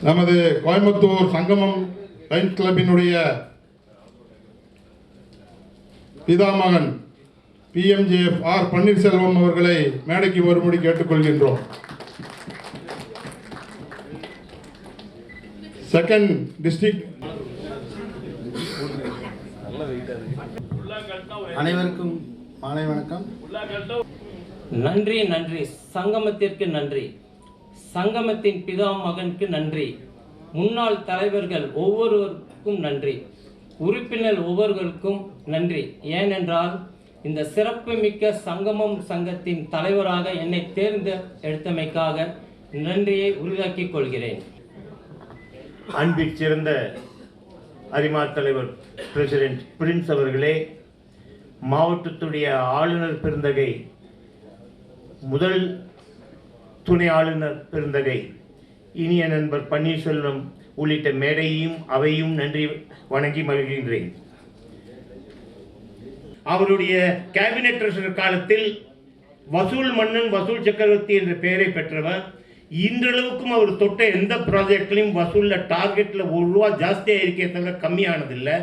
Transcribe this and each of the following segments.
நமது கோயம்புத்தூர் சங்கமம் லைன்ஸ் கிளப்பினுடைய பிதாமகன் PMJF R Panneerselvam அவர்களை மேடைக்கு வரும்படி கேட்டுக்கொள்கின்றோம். செகண்ட் டிஸ்ட்ரிக்ட் அனைவருக்கும் மாலை வணக்கம். நன்றி நன்றி சங்கமத்திற்கு நன்றி, சங்கமத்தின் பிதா மகனுக்கு நன்றி, முன்னாள் தலைவர்கள் ஒவ்வொருவருக்கும் நன்றி, உறுப்பினர் ஒவ்வொருவருக்கும் நன்றி. ஏனென்றால் இந்த சிறப்புமிக்க சங்கமம் சங்கத்தின் தலைவராக என்னை தேர்ந்தெடுத்தமைக்காக நன்றியை உரிதாக்கிக் கொள்கிறேன். அன்பிற் சிறந்த அரிமா தலைவர் பிரசிடென்ட் பிரின்ஸ் அவர்களே, மாவட்டத்துடைய ஆளுநர் பெருந்தகை, முதல் துணை ஆளுநர் பெருந்தகை இனிய நண்பர் பன்னீர்செல்வம் உள்ளிட்ட மேடையையும் அவையும் நன்றி வணங்கி மகிழ்கின்றேன். அவருடைய கேபினெட் ட்ரெஷரர் காலத்தில் வசூல் மன்னன் வசூல் சக்கரவர்த்தி என்ற பெயரை பெற்றவர். இன்றளவுக்கும் அவர் தொட்ட எந்த ப்ராஜெக்ட்லையும் வசூலில் டார்கெட்டில் ₹1 ஜாஸ்தியாக இருக்கே தவிர கம்மியானதில்லை.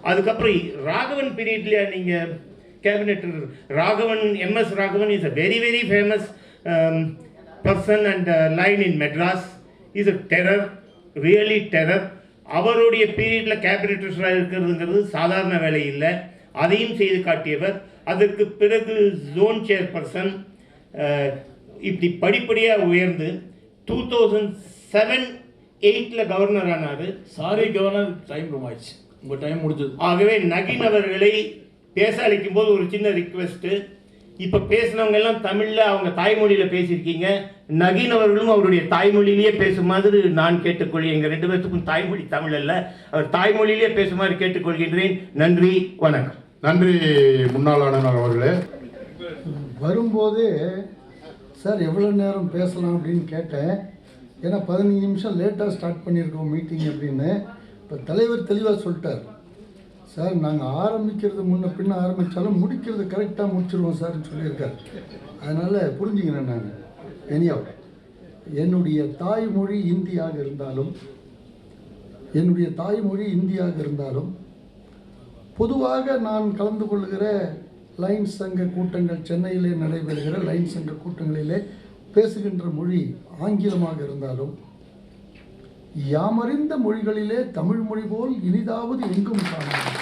அதுக்கப்புறம் ராகவன் பீரியட்லையா நீங்கள் cabinet Raghavan, MS Raghavan is a very very famous person and line in Madras, is a terror, really terror. அவருடைய பீரியடில் கேபினெட் ட்ரெஷராக இருக்கிறதுங்கிறது சாதாரண வேலை இல்லை, அதையும் செய்து காட்டியவர். அதற்கு பிறகு ஜோன் சேர்பர்சன், இப்படி படிப்படியாக உயர்ந்து 2007-8 கவர்னர் ஆனார். சாரி கவர்னர், டைம் ரொம்ப ஆயிடுச்சு, உங்கள் டைம் முடிஞ்சது. ஆகவே நகின் அவர்களை பேச அளிக்கும் போது ஒரு சின்ன ரிக்வெஸ்ட்டு. இப்போ பேசினவங்க எல்லாம் தமிழில் அவங்க தாய்மொழியில் பேசியிருக்கீங்க. நகின் அவர்களும் அவருடைய தாய்மொழியிலேயே பேசுமாறு நான் கேட்டுக்கொள்கிறேன். எங்கள் 2 பேர்த்துக்கும் தாய்மொழி தமிழ் அல்ல, அவர் தாய்மொழியிலேயே பேசுமாறு கேட்டுக்கொள்கின்றேன். நன்றி, வணக்கம். நன்றி முன்னாள் ஆளுநர் அவர்களே. வரும்போது சார் எவ்வளோ நேரம் பேசலாம் அப்படின்னு கேட்டேன். ஏன்னா 15 நிமிஷம் லேட்டாக ஸ்டார்ட் பண்ணியிருக்கோம் மீட்டிங் அப்படின்னு. இப்போ தலைவர் தெளிவாக சொல்லிட்டார். சார் நாங்கள் ஆரம்பிக்கிறது முன்ன பின்ன ஆரம்பித்தாலும் முடிக்கிறது கரெக்டாக முடிச்சிருவோம் சார்ன்னு சொல்லியிருக்கார். அதனால் புரிஞ்சுக்கிறேன் நான். எனியாவும் என்னுடைய தாய்மொழி இந்தியாக இருந்தாலும் பொதுவாக நான் கலந்து கொள்கிற லைன்ஸ் சங்க கூட்டங்கள், சென்னையிலே நடைபெறுகிற லைன்ஸ் சங்க கூட்டங்களிலே பேசுகின்ற மொழி ஆங்கிலமாக இருந்தாலும், யாமறிந்த மொழிகளிலே தமிழ் மொழி போல் இனிதாவது எங்கும் காணலாம்.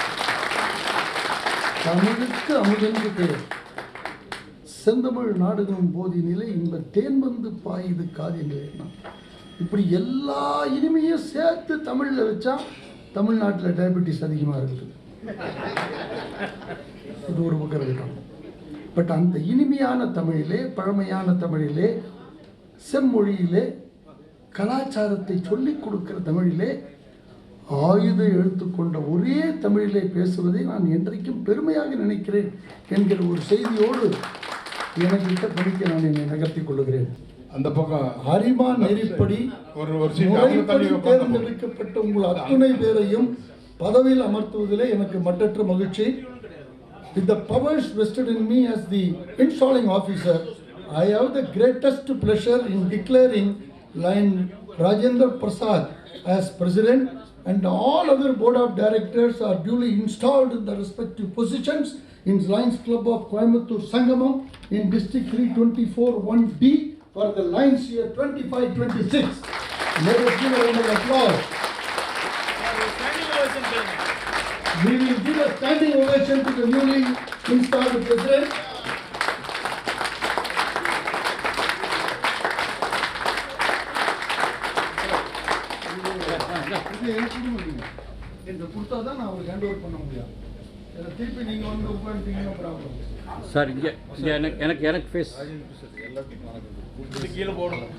தமிழுக்கு அமுதென்று பெயர், செந்தமிழ் நாடுகளும் போதினிலே இன்ப தேன் வந்து பாயுது காதிலே. இப்படி எல்லா இனிமையும் சேர்த்து தமிழில் வச்சா தமிழ்நாட்டில் டயபெட்டிஸ் அதிகமாக இருக்குது. இது ஒரு பக்கம் இருக்கட்டும். பட் அந்த இனிமையான தமிழிலே, பழமையான தமிழிலே, செம்மொழியிலே, கலாச்சாரத்தை சொல்லிக் கொடுக்கிற தமிழிலே, ஆயுத எழுத்துக்கொண்ட ஒரே தமிழிலே பேசுவதை நான் என்றைக்கும் பெருமையாக நினைக்கிறேன் என்கிற ஒரு செய்தியோடு எனக்கிட்ட படிக்க நான் என்னை நகர்த்தி கொள்ளுகிறேன். அந்த பக்கம் அரிமா நெறிப்படி தேர்ந்தெடுக்கப்பட்ட உங்கள் அத்துணை பேரையும் பதவியில் அமர்த்துவதிலே எனக்கு மற்றற்ற மகிழ்ச்சி. With the powers vested in me as the installing officer, I have the greatest pleasure in declaring Line Rajendra Prasad as president, and all other board of directors are duly installed in the respective positions in Lions Club of Coimbatore Sangamam in District 324-1D for the Lions year 25-26. Let us give a round of applause. We will give a standing ovation to the newly installed president. இந்த கொடுத்தா தான் நான் அவருக்கு hand over பண்ண முடியும். திருப்பி நீங்கள் வந்து உட்காந்துட்டீங்கன்னா ப்ராப்ளம் சார். இங்கே எனக்கு ஃபேஸ் கீழே போடணும்.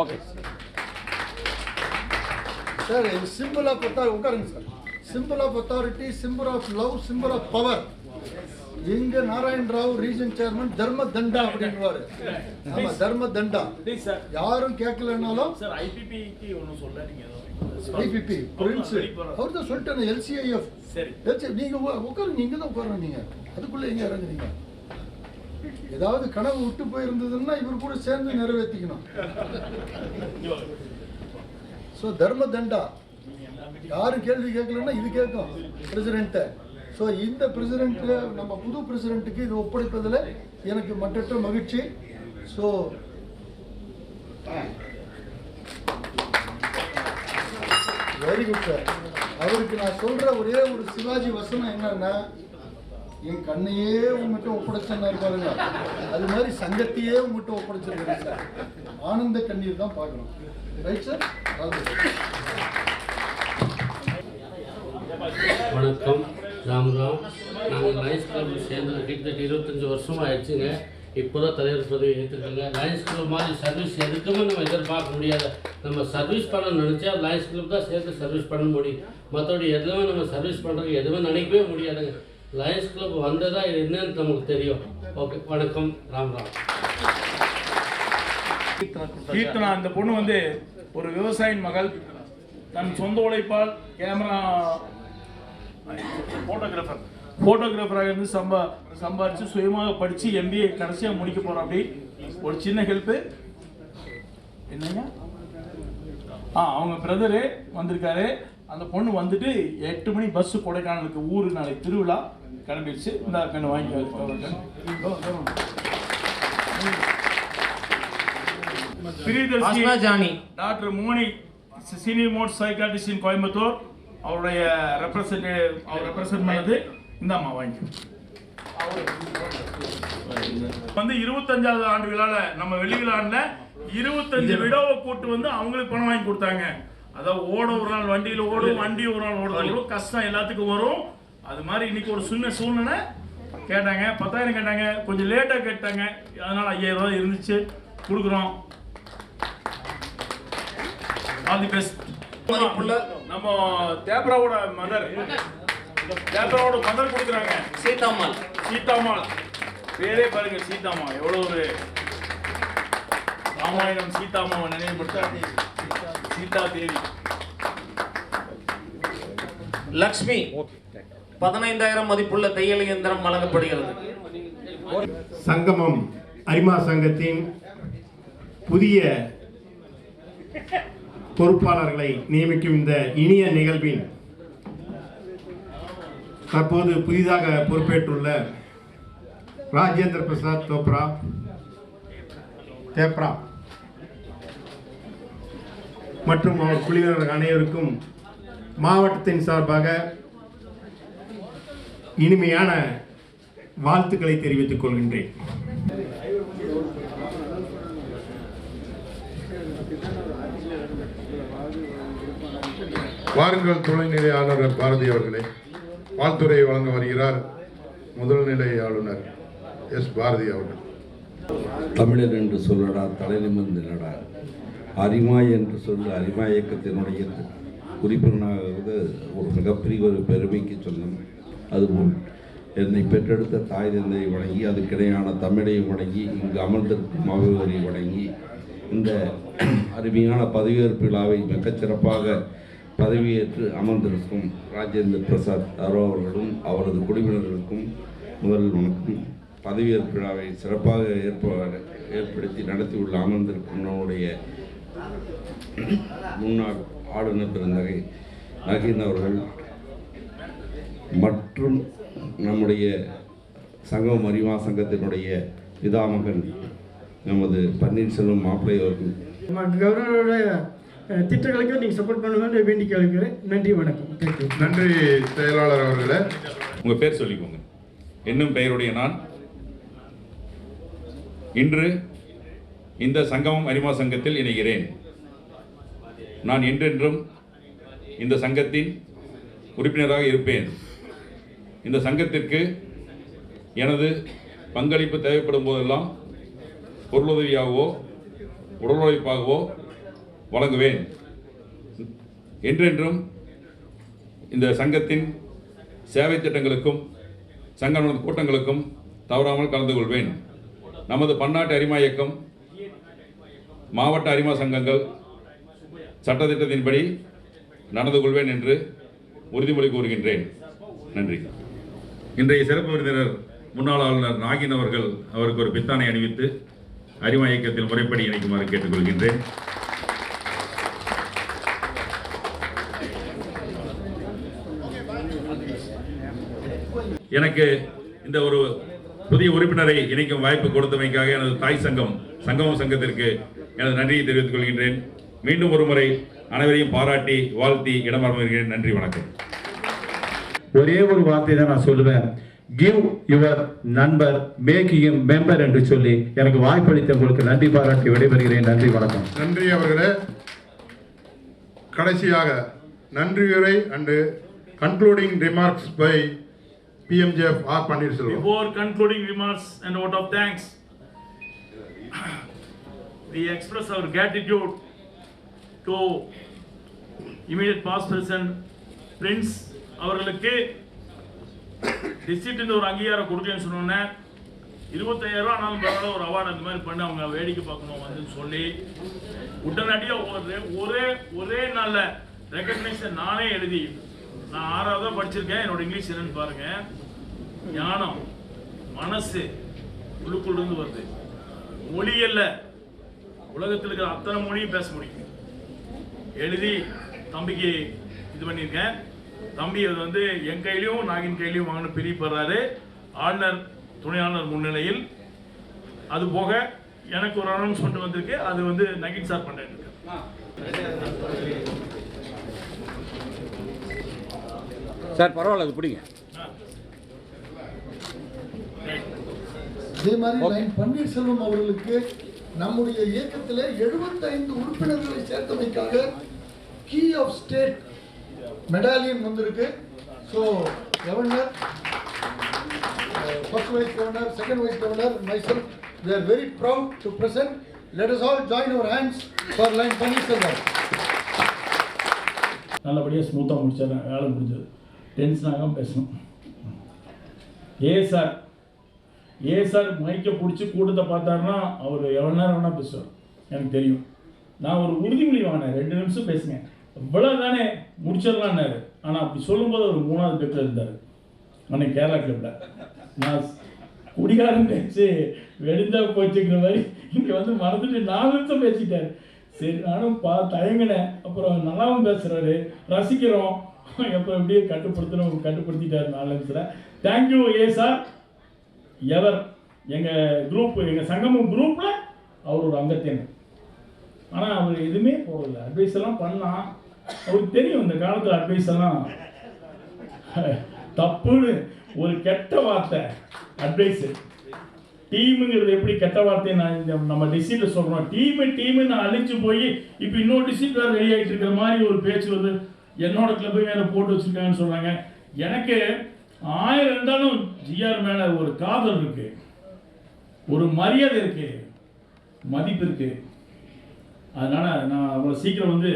Okay sir. Symbol of authority உட்காருங்க sir. Symbol of authority, symbol of love, symbol of power. இங்க நாராயண ராவ் ரீஜன் சேர்மன் தர்ம தண்டா அப்படின்வாரு. ஆமா, தர்ம தண்டா. யாரும் கேட்கலனாலும் ஐபிபி பிரின்ஸ் அவர் தான் சொல்லிட்டாரு. LCIF நீங்க உட்காருங்க, நீங்க தான் உட்காரணும். நீங்க அதுக்குள்ள எங்க இறங்குறீங்க? ஏதாவது கனவு விட்டு போயிருந்ததுன்னா இவர் கூட சேர்ந்து நிறைவேற்றிக்கணும். ஸோ தர்ம தண்டா யாரும் கேள்வி கேட்கலன்னா இது கேட்கும் பிரசிடென்ட்டை. ஸோ இந்த பிரசிடென்ட்டு நம்ம புது பிரசிடென்ட்டுக்கு இது ஒப்படைப்பதில் எனக்கு மற்றற்ற மகிழ்ச்சி. So very good sir. அவருக்கு நான் சொல்கிற ஒரே ஒரு சிவாஜி வசனம் என்னன்னா, என் கண்ணையே உங்கள்கிட்ட ஒப்படைச்சேன்னு பாருங்க, அது மாதிரி சங்கத்தையே உங்கள்கிட்ட ஒப்படைச்சிருக்கேன் சார். ஆனந்த கண்ணீர் தான் பார்க்கணும். Right sir. வணக்கம், ராம். நாங்கள் லயன்ஸ் கிளப் சேர்ந்து கிட்டத்தட்ட 25 வருஷம் ஆயிடுச்சுங்க. இப்போ தான் தலைவர் பதவி ஏற்றுக்கோங்க. லயன்ஸ் கிளப் மாதிரி சர்வீஸ் எதுக்குமே நம்ம எதிர்பார்க்க முடியாது. நம்ம சர்வீஸ் பண்ண நினச்சா லயன்ஸ் கிளப் தான் சேர்த்து சர்வீஸ் பண்ண முடியும். மற்றபடி எதுவுமே நம்ம சர்வீஸ் பண்ணுறதுக்கு எதுவுமே நினைக்கவே முடியாதுங்க. லயன்ஸ் கிளப் வந்ததா இது என்னன்னு நமக்கு தெரியும். ஓகே, வணக்கம், ராம். கீர்த்தனா இந்த பொண்ணு வந்து ஒரு விவசாயின் மகள். தன் சொந்த உழைப்பால் கேமரா ஃபோட்டோகிராஃபராக இருந்து சம்பாரித்து சுயமாக படித்து MBA கடைசியாக முடிக்க போகிறோம். அப்படி ஒரு சின்ன ஹெல்ப்பு என்னங்க, அவங்க பிரதரு வந்திருக்காரு. அந்த பொண்ணு வந்துட்டு 8 மணி பஸ்ஸு கொடைக்கானலுக்கு ஊர் நாளைக்கு திருவிழா கிளம்பிடுச்சு. இந்த கண்ணு வாங்கி Priyadharshini doctor Moni senior most psychiatrist in Coimbatore. அவருடைய ரெப்ரசன்ட் பண்ணது இந்த அம்மா வாங்கி வந்து 25வது ஆண்டு விழாவில் நம்ம வெள்ளி விழாவில் 25 விடோவை கூட்டு வந்து அவங்களுக்கு பணம் வாங்கி கொடுத்தாங்க. அதாவது ஓட ஒரு நாள் வண்டியில் ஓடும், வண்டி ஒரு நாள் ஓடுறது கஷ்டம் எல்லாத்துக்கும் வரும். அது மாதிரி இன்னைக்கு ஒரு சின்ன சூழ்நிலை கேட்டாங்க, 10,000 கேட்டாங்க, கொஞ்சம் லேட்டாக கேட்டாங்க. அதனால 5,000 ரூபாய் இருந்துச்சு, கொடுக்குறோம். All the best. நம்ம தேப்ராவோட மதர் கொடுக்குறாங்க. சீதாமால் பேரே பாருங்க, சீதாமா. எவ்வளோ ஒரு ராமாயணம் சீதாமாவை நினைவுபடுத்த சீதா தேவி. லக்ஷ்மி 15,000 மதிப்புள்ள தையல் இயந்திரம் வழங்கப்படுகிறது. சங்கமம் அரிமா சங்கத்தின் புதிய பொறுப்பாளர்களை நியமிக்கும் இந்த இனிய நிகழ்வின் தற்போது புதிதாக பொறுப்பேற்றுள்ள ராஜேந்திர பிரசாத் தேப்ரா மற்றும் அவர் குழுவினர் அனைவருக்கும் மாவட்டத்தின் சார்பாக இனிமையான வாழ்த்துக்களை தெரிவித்துக் கொள்கின்றேன். வாருங்கள் துணைநிலை ஆளுநர் பாரதி அவர்களே. வாழ்த்துறை வழங்க வருகிறார் முதல்நிலை ஆளுநர் எஸ். பாரதி அவர்கள். தமிழர் என்று சொல்லடா தலை நிமிர்ந்தினடா, அரிமா என்று சொல்ல அரிமா இயக்கத்தினுடைய உறுப்பினராக ஒரு மிகப்பெரிய ஒரு பெருமைக்கு சொன்னோம். அதுபோல் என்னை பெற்றெடுத்த தாய் தந்தையை வணங்கி, அதுக்கிடையான தமிழையும் வணங்கி, இங்கு அமர்ந்திருக்கும் மாவீரரை வணங்கி, இந்த அருமையான பதவியேற்பு விழாவை மிகச்சிறப்பாக பதவியேற்று அமர்ந்திருக்கும் ராஜேந்திர பிரசாத் அவர்களும் அவரது குழுவினர்களுக்கும் முதல் வணக்கம். பதவியேற்பு விழாவை சிறப்பாக ஏற்படுத்தி நடத்தியுள்ள அமர்ந்திருக்கும் நம்முடைய முன்னாள் ஆளுநர் பெருந்தகை நகீன் அவர்கள் மற்றும் நம்முடைய சங்கம் அரிமா சங்கத்தினுடைய பிதாமகன் நமது பன்னீர்செல்வம் மாப்பிள்ளை அவர்கள், கவர்னரோட திட்டங்களுக்கு நீங்கள் சப்போர்ட் பண்ணுங்க வேண்டி கேட்கிறேன். நன்றி, வணக்கம். நன்றி செயலாளர் அவர்களே. உங்கள் பேர் சொல்லிக்கோங்க. என்னும் பெயருடைய நான் இன்று இந்த சங்கமம் அரிமா சங்கத்தில் இணைகிறேன். நான் என்றென்றும் இந்த சங்கத்தின் உறுப்பினராக இருப்பேன். இந்த சங்கத்திற்கு எனது பங்களிப்பு தேவைப்படும் போதெல்லாம் பொருளுதவியாகவோ உடல் உழைப்பாகவோ வழங்குவேன். என்றென்றும் இந்த சங்கத்தின் சேவை திட்டங்களுக்கும் சங்க கூட்டங்களுக்கும் தவறாமல் கலந்து கொள்வேன். நமது பன்னாட்டு அரிமா இயக்கம், மாவட்ட அரிமா சங்கங்கள் சட்டத்திட்டத்தின்படி நடந்து கொள்வேன் என்று உறுதிமொழி கூறுகின்றேன். நன்றி. இன்றைய சிறப்பு விருந்தினர் முன்னாள் ஆளுநர் நாகின் அவர்கள் அவருக்கு ஒரு பித்தானை அணிவித்து அரிமா இயக்கத்தில் முறைப்படி இணைக்குமாறு கேட்டுக்கொள்கின்றேன். எனக்கு இந்த ஒரு புதிய உறுப்பினரை இணைக்கும் வாய்ப்பு கொடுத்தமைக்காக எனது தாய் சங்கம் சங்கமம் சங்கத்திற்கு எனது நன்றியை தெரிவித்துக் கொள்கின்றேன். மீண்டும் ஒரு முறை அனைவரையும் பாராட்டி வாழ்த்தி இடமர்கிறேன். நன்றி, வணக்கம். ஒரே ஒரு வார்த்தை தான் நான் சொல்லுவேன், கிவ் யுவர் நண்பர் மேக் ஹிம் மெம்பர் என்று சொல்லி எனக்கு வாய்ப்பளித்த உங்களுக்கு நன்றி பாராட்டி விடைபெறுகிறேன். நன்றி, வணக்கம். நன்றி அவர்களே. கடைசியாக நன்றியுரை and concluding remarks by PMJF R. Pannirselvam. Before concluding remarks and vote of thanks, we express our gratitude to immediate past president Prince அவர்களுக்கு டிஸ்ட்ரிக்ட் ஒரு அங்கீகாரம் கொடுக்கலன்னு சொன்னோன்னே 25,000 ரூபா ஆனாலும் பரவாயில்ல ஒரு அவார்டு அந்த மாதிரி பண்ணி அவங்க வேடிக்கை பார்க்கணும் வந்து சொல்லி உடனடியாக ஒரே நாளில் ரெக்கக்னைசன் நானே எழுதி, நான் 6வது தான் படிச்சிருக்கேன், என்னோட இங்கிலீஷ் என்னன்னு பாருங்க, ஞானம் மனசு உள்ளுக்குள்ளிருந்து வருது, மொழி அல்ல, உலகத்தில் இருக்கிற அத்தனை மொழியும் பேச முடியும், எழுதி தம்பிக்கு இது பண்ணியிருக்கேன். தம்பி அது வந்து என் கையிலையும் நாகின் கையிலையும் வாங்கின பிரிப்படுறாரு ஆளுநர் துணை ஆளுநர் முன்னிலையில். அது போக எனக்கு ஒரு அனௌன்ஸ்மெண்ட் வந்திருக்கு, அது வந்து நகின் சார் பண்ணிட்டு இருக்கு. சார் பரவாயில்ல, அது பிடிங்க. அதே மாதிரி பன்னீர்செல்வம் அவர்களுக்கு நம்முடைய இயக்கத்தில் 75 உறுப்பினர்களை சேர்த்தமைக்காக கீ ஆஃப் ஸ்டேட் மெடாலியன் வந்திருக்கு. So governor, first vice governor, second vice governor, myself, we are very proud to present. Let us all join our hands for line Panneerselvam. நல்லபடியாக ஸ்மூத்தாக முடிச்சிடறேன், வேலை முடிஞ்சது, டென்ஷனாக பேசணும். சார் மைக்கை பிடிச்சி கூட்டத்தை பார்த்தாருன்னா அவர் எவ்வளோ நேரம் வேணால் பேசுவார், எனக்கு தெரியும். நான் ஒரு உறுதிமொழி வாங்கினேன், 2 நிமிஷம் பேசுனேன், இவ்வளோ தானே முடிச்சிடலான்னாரு. ஆனால் அப்படி சொல்லும்போது ஒரு 3வது பெட்டில் இருந்தார் அன்னைக்கு கேரளா கிளப்பில். நான் குடிகாரன் பேச்சு வெடிந்தா போச்சுக்கிற மாதிரி இங்கே வந்து மறந்துட்டு 4 நிமிஷம் பேசிட்டார். சரி, நானும் தயங்கினேன். அப்புறம் நல்லாவும் பேசுகிறாரு, ரசிக்கிறோம், எப்போ எப்படியே கட்டுப்படுத்திட்டார் 4 நிமிஷத்தில். Thank you sir. எவர் எங்கள் குரூப், எங்கள் சங்கமம் குரூப்பில் அவர் ஒரு அங்கத்தினர். ஆனால் அவர் எதுவுமே போடல, அட்வைஸ் எல்லாம் பண்ணால் அவருக்கு தெரியும் இந்த காலத்தில் அட்வைஸ் எல்லாம் தப்புன்னு. ஒரு கெட்ட வார்த்தை அட்வைஸு, டீமுங்கிறது எப்படி கெட்ட வார்த்தையை நான் நம்ம டிசிட்டில் சொல்கிறோம், டீமுன்னு அழிச்சு போய் இப்போ இன்னொரு டிசிட் வேறு ரெடி ஆகிட்டு இருக்கிற மாதிரி ஒரு பேச்சு வந்து என்னோட கிளப்பை மேலே போட்டு வச்சுருக்காங்கன்னு சொல்கிறாங்க. எனக்கு 1000 இருந்தாலும் ஜிஆர் மேலே ஒரு காதல் இருக்கு, ஒரு மரியாதை இருக்கு, மதிப்பு இருக்கு. அதனால நான் அவ்வளோ சீக்கிரம் வந்து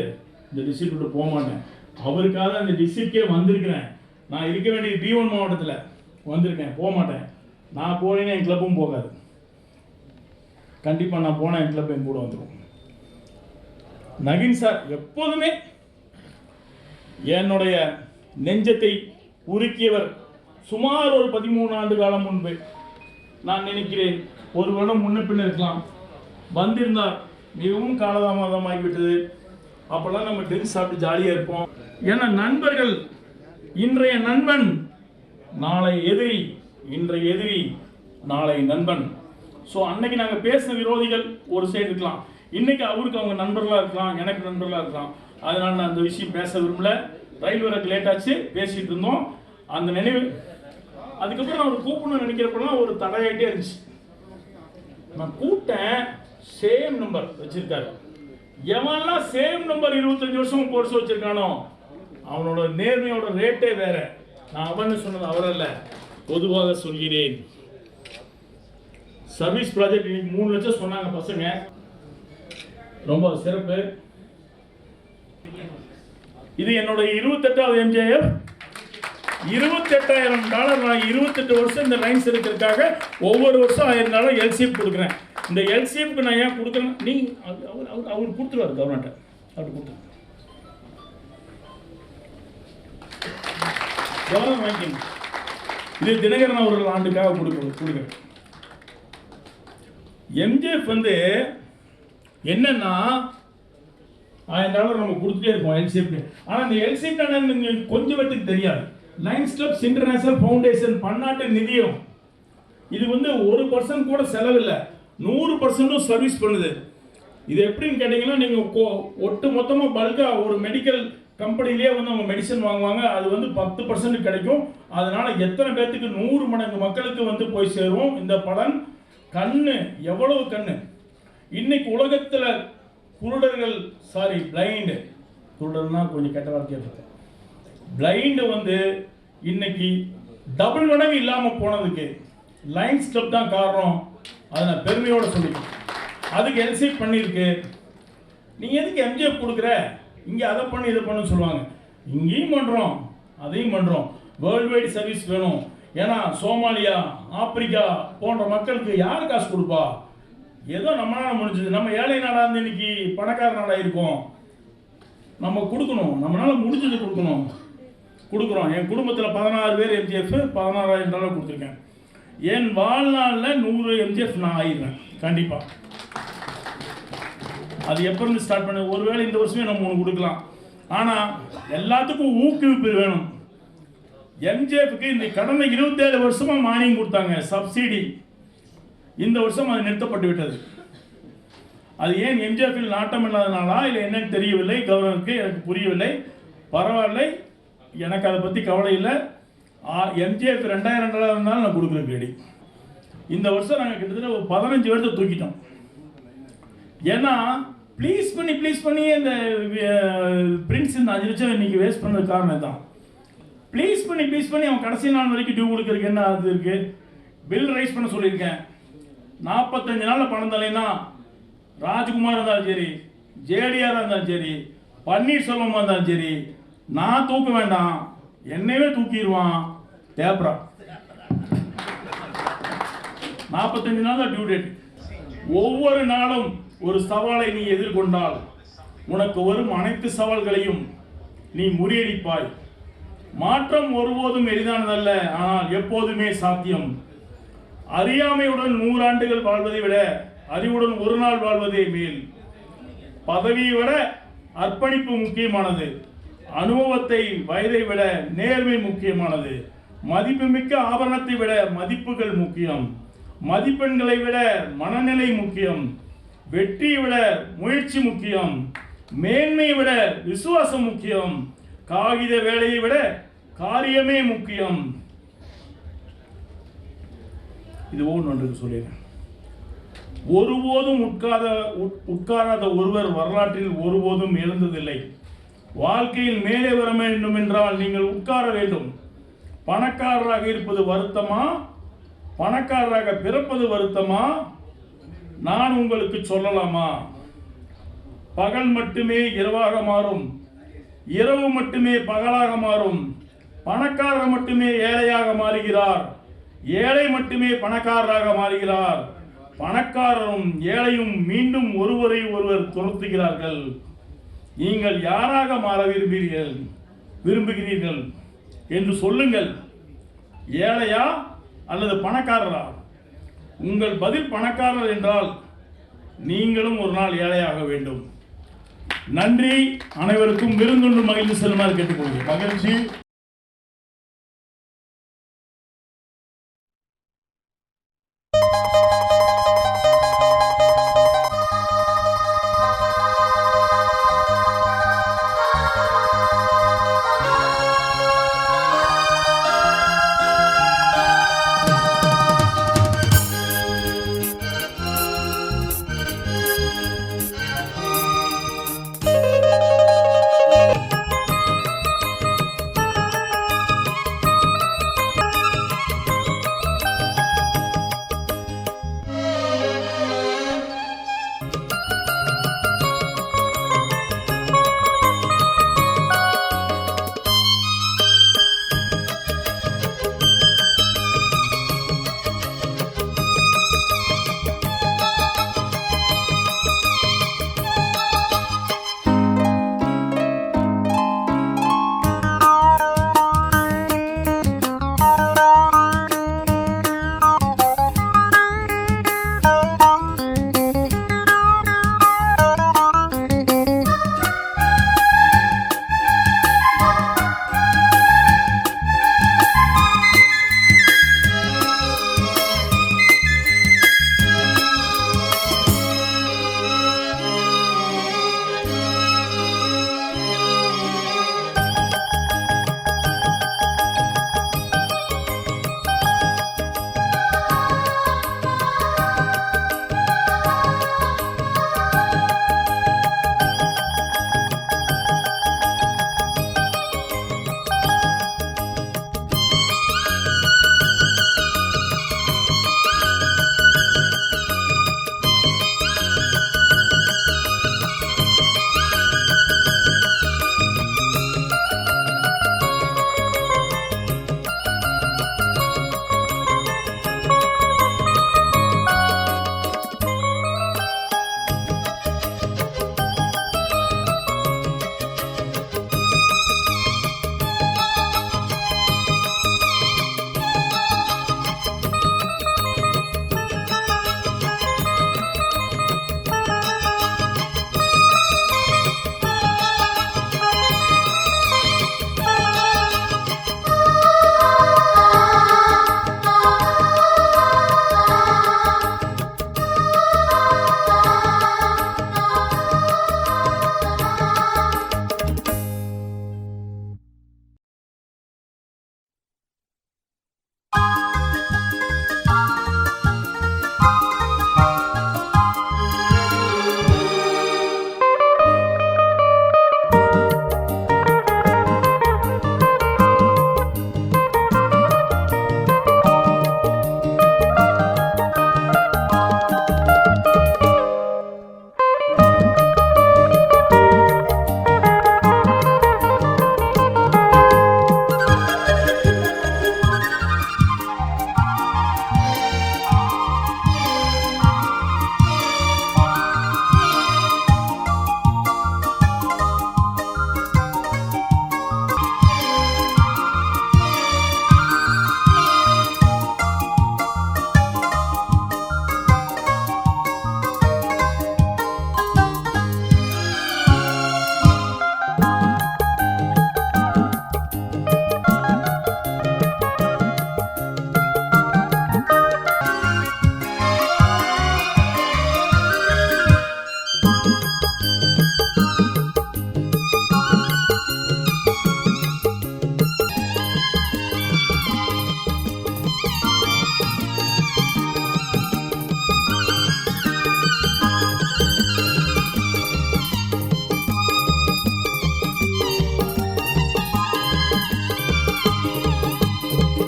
இந்த டிஸ்ட்ரிக்ட் விட்டு போக மாட்டேன். அவருக்காக இந்த டிஸ்ட்ரிக்டே வந்திருக்கிறேன். நான் இருக்க வேண்டிய B1 மாவட்டத்தில் வந்திருக்கேன், போக மாட்டேன். நான் போனேன்னா என் கிளப்பும் போகாது. கண்டிப்பாக நான் போனேன், என் கிளப் என் கூட வந்துடும். நகின் சார் எப்போதுமே என்னுடைய நெஞ்சத்தை உருக்கியவர். சுமார் ஒரு 13 ஆண்டு காலம் முன்பு நான் நினைக்கிறேன், ஒரு வருடம் முன்ன பின்ன இருக்கலாம், வந்திருந்தார். மிகவும் காலதாமதமாகிவிட்டது. அப்போல்லாம் நம்ம ட்ரிங்க்ஸ் சாப்பிட்டு ஜாலியாக இருப்போம். ஏன்னா நண்பர்கள், இன்றைய நண்பன் நாளை எதிரி, இன்றைய எதிரி நாளை நண்பன். ஸோ அன்னைக்கு நாங்கள் பேசின விரோதிகள் ஒரு சைடு இருக்கலாம், இன்னைக்கு அவருக்கு அவங்க நண்பர்களாக இருக்கலாம், எனக்கு நண்பர்களாக இருக்கலாம். அதனால நான் அந்த விஷயம் பேச விரும்பல. ரயில் வரக்கு லேட் ஆச்சு, பேசிகிட்டு இருந்தோம். அந்த நினைவு அதுக்கப்புறம் அவர் கூப்பிடணும்னு நினைக்கிறப்பெல்லாம் ஒரு தடையாயிட்டே இருந்துச்சு. நான் கூப்பிட்டேன், சேம் நம்பர் வச்சிருக்காரு. எவன்லாம் சேம் நம்பர் 25 வருஷம் கோர்ஸ் வச்சிருக்கானோ அவனோட நேர்மையோட ரேட்டே வேற. நான் அவன்னு சொன்னது அவரல்ல, பொதுவாக சொல்கிறேன். சர்வீஸ் ப்ராஜெக்ட் இன்னைக்கு 3 லட்சம் சொன்னாங்க பசங்க, ரொம்ப சிறப்பு. இது என்னோட 28வது MJF. $28,000 நான் 28 வருஷம் இந்த லைன்ஸ் எடுக்கிறதுக்காக ஒவ்வொரு வருஷம் $1000 எல்சிஎஃப் கொடுக்குறேன். இந்த எல்சிஎஃப்க்கு நான் ஏன் கொடுக்குறேன், நீ அவர் கொடுத்துருவார் கவர்மெண்ட்டை, அவர் கொடுத்துரு கவர்மெண்ட் வாங்கிக்கணும். இது தினகரன் அவர்கள் ஆண்டுக்காக கொடுக்குறேன். எம்ஜிஎஃப் வந்து என்னன்னா $1000 நம்ம கொடுத்துட்டே இருக்கோம் எல்சிஎஃப்க்கு. ஆனால் இந்த எல்சிஎஃப் கொஞ்சம் பேருக்கு தெரியாது. லயன்ஸ் கிளப்ஸ் இன்டர்நேஷனல் ஃபவுண்டேஷன் பன்னாட்டு நிதியம் இது வந்து 1% கூட செலவில்லை, 100% சர்வீஸ் பண்ணுது. இது எப்படின்னு கேட்டிங்கன்னா, நீங்கள் ஒட்டு மொத்தமாக பல்காக ஒரு மெடிக்கல் கம்பெனிலேயே வந்து அவங்க மெடிசன் வாங்குவாங்க, அது வந்து 10% கிடைக்கும். அதனால எத்தனை பேர்த்துக்கு 100 மடங்கு மக்களுக்கு வந்து போய் சேரும் இந்த பலன். கண்ணு எவ்வளவு கண்ணு இன்னைக்கு உலகத்தில் குருடர்கள், சாரி பிளைண்டு, குருடர்னா கொஞ்சம் கெட்ட வார்த்தையாக இருக்கு, பிளைண்டு வந்து இன்னைக்கு டபுள் மடங்கு இல்லாமல் போனதுக்கு லயன்ஸ் கிளப் தான் காரணம். அதை நான் பெருமையோடு சொல்லிக்கிறேன். அதுக்கு எல்சி பண்ணியிருக்கு. நீ எதுக்கு எம்ஜிஎஃப் கொடுக்குற, இங்கே அதை பண்ணி இதை பண்ணு சொல்லுவாங்க. இங்கேயும் பண்ணுறோம், அதையும் பண்ணுறோம். வேர்ல்டு வைடு சர்வீஸ் வேணும். ஏன்னா சோமாலியா, ஆப்பிரிக்கா போன்ற மக்களுக்கு யார் காசு கொடுப்பா? ஏதோ நம்மளால முடிஞ்சது. நம்ம ஏழை நாடாக இருந்து இன்னைக்கு பணக்கார நாடாக இருக்கோம். நம்ம கொடுக்கணும், நம்மளால முடிஞ்சது கொடுக்கணும். என் குடும்பத்தில் 16 பேர் எம்ஜிஎஃப், 16,000 கொடுத்துருக்கேன். என் வாழ்நாளில் 100 எம்ஜிஎஃப் நான் ஆயிடுவேன் கண்டிப்பாக. அது எப்போ இருந்து ஸ்டார்ட் பண்ண, ஒருவேளை இந்த வருஷமே நம்ம 3 கொடுக்கலாம். ஆனால் எல்லாத்துக்கும் ஊக்குவிப்பு வேணும். எம்ஜிஎஃப்க்கு இந்த கடந்த 27 வருஷமாக மானியம் கொடுத்தாங்க, சப்சிடி. இந்த வருஷம் அது நிறுத்தப்பட்டு விட்டது. அது ஏன் எம்ஜிஎஃப்பில் நாட்டம் இல்லாதனாலா இல்லை என்னன்னு தெரியவில்லை. கவர்னருக்கு எனக்கு புரியவில்லை. பரவாயில்லை, எனக்கு அதை பற்றி கவலை இல்லை. எம்ஜிஎஃப் 2000 இருந்தாலும் நான் கொடுக்குறேன் ரெடி. இந்த வருஷம் நாங்கள் கிட்டத்தட்ட ஒரு 15 பேர்த்த தூக்கிட்டோம். ஏன்னா ப்ளீஸ் பண்ணி இந்த பிரின்ஸ் இந்த 5 லட்சம் இன்னைக்கு வேஸ்ட் பண்ணது காரணம் தான். ப்ளீஸ் பண்ணி அவன் கடைசி நாள் வரைக்கும் டியூ கொடுக்கறதுக்கு என்ன அது இருக்கு. பில் ரைஸ் பண்ண சொல்லியிருக்கேன். 45 நாளில் பணம் தரலைன்னா ராஜ்குமார் இருந்தாலும் சரி, ஜேடிஆர் இருந்தாலும் சரி, பன்னீர்செல்வம் இருந்தாலும் சரி, நான் தூக்க வேண்டாம், என்னையே தூக்கிடுவான் தேப்ரா. 45 நாள் தான் டியூ டேட். ஒவ்வொரு நாளும் ஒரு சவாலை நீ எதிர்கொண்டால் உனக்கு வரும் அனைத்து சவால்களையும் நீ முறியடிப்பாய். மாற்றம் ஒருபோதும் எளிதானதல்ல, ஆனால் எப்போதுமே சாத்தியம். அறியாமையுடன் 100 ஆண்டுகள் வாழ்வதை விட அறிவுடன் ஒரு நாள் வாழ்வதே மேல். பதவியை விட அர்ப்பணிப்பு முக்கியமானது. அனுபவத்தை வயதை விட நேர்மை முக்கியமானது. மதிப்புமிக்க ஆபரணத்தை விட மதிப்புகள் முக்கியம். மதிப்பெண்களை விட மனநிலை முக்கியம். வெற்றியை விட முயற்சி முக்கியம். மேன்மையை விட விசுவாசம் முக்கியம். காகித வேலையை விட காரியமே முக்கியம். இது ஒன்று சொல்லிடுறேன். ஒருபோதும் உட்காராத ஒருவர் வரலாற்றில் ஒருபோதும் எழுந்ததில்லை. வாழ்க்கையில் மேலே வர வேண்டும் என்றால் நீங்கள் உட்கார வேண்டும். பணக்காரராக இருப்பது வருத்தமா, பணக்காரராக பிறப்பது வருத்தமா? நான் உங்களுக்கு சொல்லலாமா? பகல் மட்டுமே இரவாக மாறும், இரவு மட்டுமே பகலாக மாறும். பணக்காரர் மட்டுமே ஏழையாக மாறுகிறார், ஏழை மட்டுமே பணக்காரராக மாறுகிறார். பணக்காரரும் ஏழையும் மீண்டும் ஒருவரை ஒருவர் துரத்துகிறார்கள். நீங்கள் யாராக மாற விரும்புகிறீர்கள் என்று சொல்லுங்கள். ஏழையா அல்லது பணக்காரரா? உங்கள் பதில் பணக்காரர் என்றால் நீங்களும் ஒரு நாள் ஏழையாக வேண்டும். நன்றி. அனைவருக்கும் விருந்துண்டு மகிழ்ந்து செல்லுமாறு கேட்டுக்கொள்கிறேன். மகிழ்ச்சி.